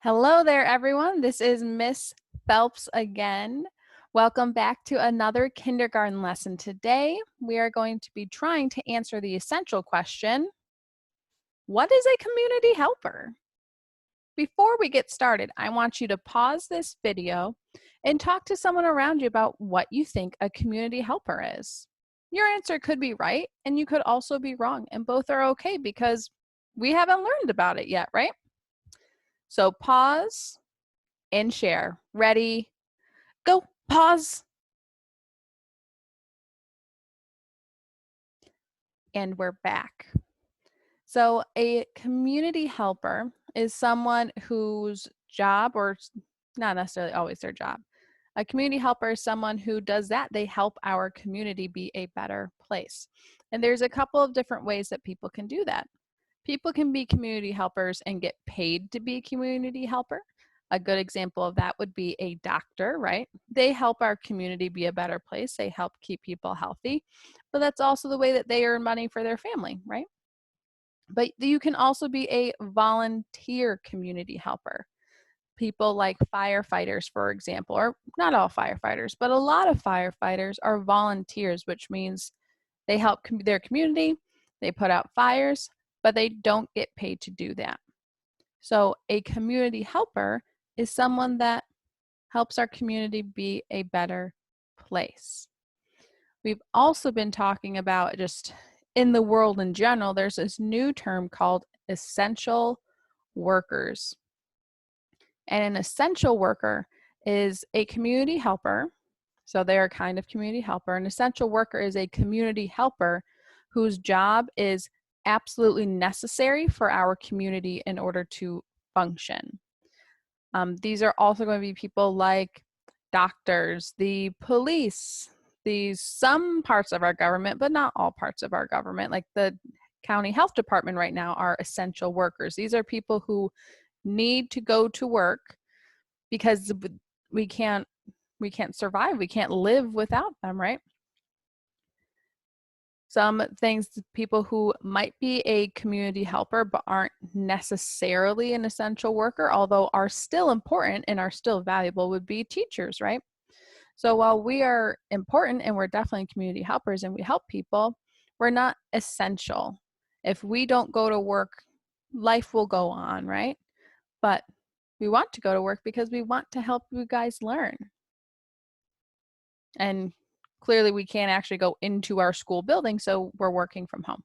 Hello there, everyone. This is Miss Phelps again. Welcome back to another kindergarten lesson. Today, we are going to be trying to answer the essential question, what is a community helper? Before we get started, I want you to pause this video and talk to someone around you about what you think a community helper is. Your answer could be right, and you could also be wrong, and both are okay because we haven't learned about it yet, right? So pause and share. Ready, go, pause. And we're back. So a community helper is someone whose job, or not necessarily always their job, a community helper is someone who does that. They help our community be a better place. And there's a couple of different ways that people can do that. People can be community helpers and get paid to be a community helper. A good example of that would be a doctor, right? They help our community be a better place. They help keep people healthy, but that's also the way that they earn money for their family, right? But you can also be a volunteer community helper. People like firefighters, for example, or not all firefighters, but a lot of firefighters are volunteers, which means they help their community, they put out fires, but they don't get paid to do that. So a community helper is someone that helps our community be a better place. We've also been talking about, just in the world in general, there's this new term called essential workers. And an essential worker is a community helper. So they're a kind of community helper. An essential worker is a community helper whose job is absolutely necessary for our community in order to function. These are also going to be people like doctors, the police, some parts of our government, but not all parts of our government. Like the county health department right now are essential workers. These are people who need to go to work because we can't survive. We can't live without them, right? Some things, people who might be a community helper but aren't necessarily an essential worker, although are still important and are still valuable, would be teachers, right? So while we are important and we're definitely community helpers and we help people, we're not essential. If we don't go to work, life will go on, right? But we want to go to work because we want to help you guys learn. And clearly we can't actually go into our school building, so we're working from home.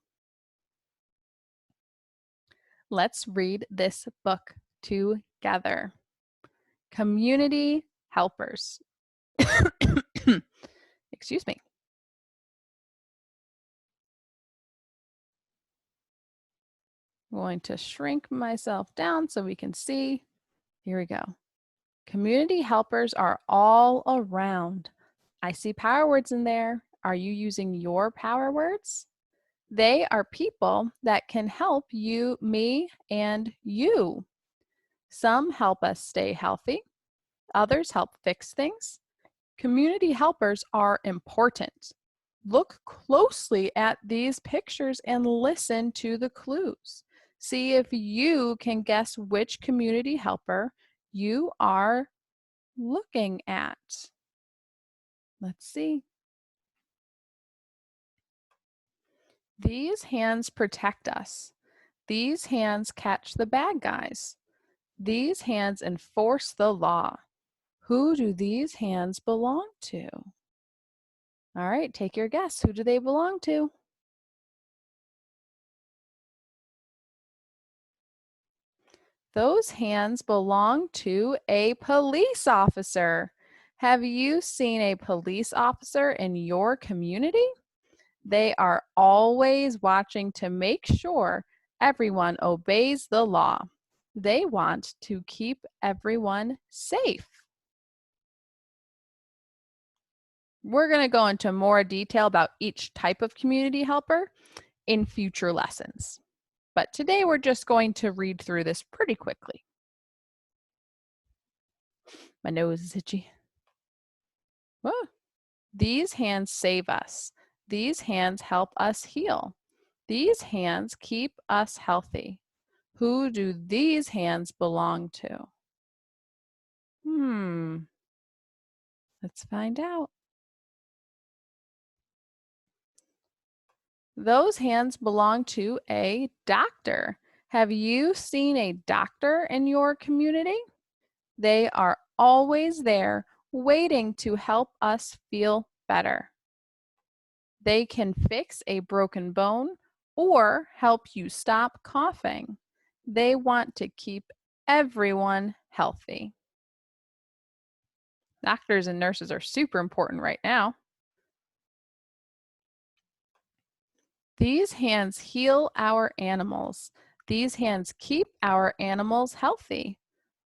Let's read this book together. Community helpers. Excuse me. I'm going to shrink myself down so we can see. Here we go. Community helpers are all around. I see power words in there. Are you using your power words? They are people that can help you, me, and you. Some help us stay healthy. Others help fix things. Community helpers are important. Look closely at these pictures and listen to the clues. See if you can guess which community helper you are looking at. Let's see. These hands protect us. These hands catch the bad guys. These hands enforce the law. Who do these hands belong to? All right, take your guess. Who do they belong to? Those hands belong to a police officer. Have you seen a police officer in your community? They are always watching to make sure everyone obeys the law. They want to keep everyone safe. We're going to go into more detail about each type of community helper in future lessons. But today we're just going to read through this pretty quickly. My nose is itchy. Whoa. These hands save us. These hands help us heal. These hands keep us healthy. Who do these hands belong to? Let's find out. Those hands belong to a doctor. Have you seen a doctor in your community? They are always there waiting to help us feel better. They can fix a broken bone or help you stop coughing. They want to keep everyone healthy. Doctors and nurses are super important right now. These hands heal our animals. These hands keep our animals healthy.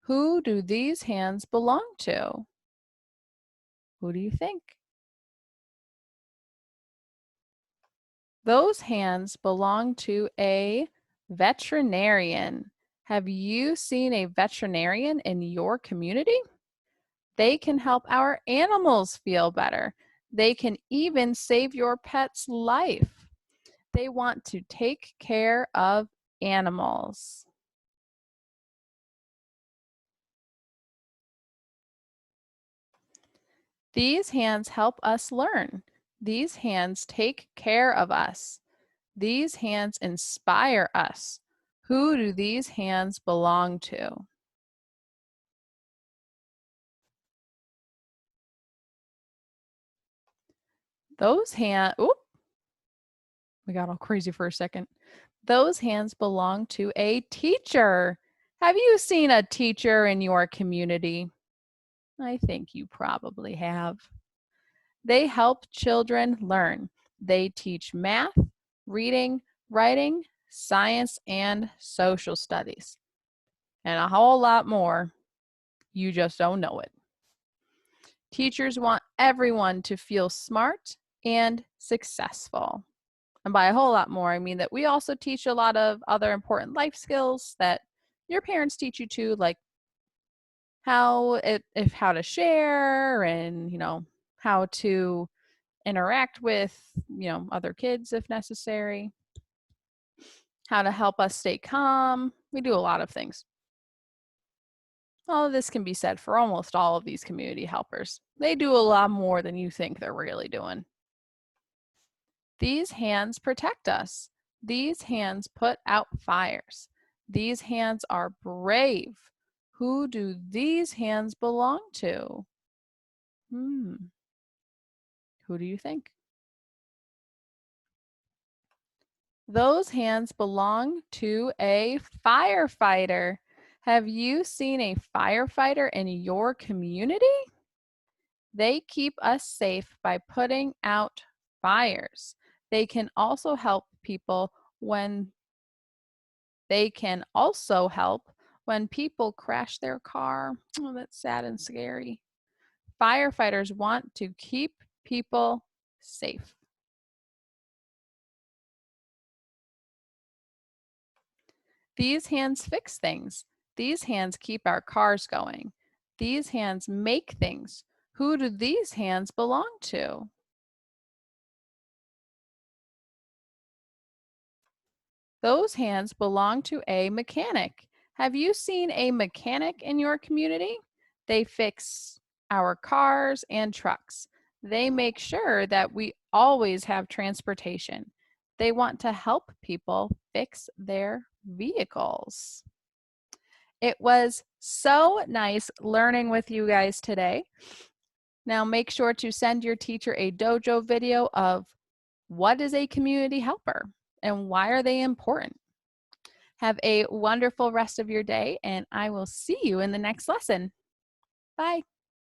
Who do these hands belong to? Who do you think? Those hands belong to a veterinarian. Have you seen a veterinarian in your community? They can help our animals feel better. They can even save your pet's life. They want to take care of animals. These hands help us learn. These hands take care of us. These hands inspire us. Who do these hands belong to? Those hands, oop, we got all crazy for a second. Those hands belong to a teacher. Have you seen a teacher in your community? I think you probably have. They help children learn. They teach math, reading, writing, science, and social studies, and a whole lot more. You just don't know it. Teachers want everyone to feel smart and successful. And by a whole lot more, I mean that we also teach a lot of other important life skills that your parents teach you too, like how to share and, how to interact with, other kids if necessary, how to help us stay calm. We do a lot of things. All of this can be said for almost all of these community helpers. They do a lot more than you think they're really doing. These hands protect us. These hands put out fires. These hands are brave. Who do these hands belong to? Hmm. Who do you think? Those hands belong to a firefighter. Have you seen a firefighter in your community? They keep us safe by putting out fires. They can also help people when people crash their car. Oh, that's sad and scary. Firefighters want to keep people safe. These hands fix things. These hands keep our cars going. These hands make things. Who do these hands belong to? Those hands belong to a mechanic. Have you seen a mechanic in your community? They fix our cars and trucks. They make sure that we always have transportation. They want to help people fix their vehicles. It was so nice learning with you guys today. Now make sure to send your teacher a dojo video of what is a community helper and why are they important. Have a wonderful rest of your day, and I will see you in the next lesson. Bye.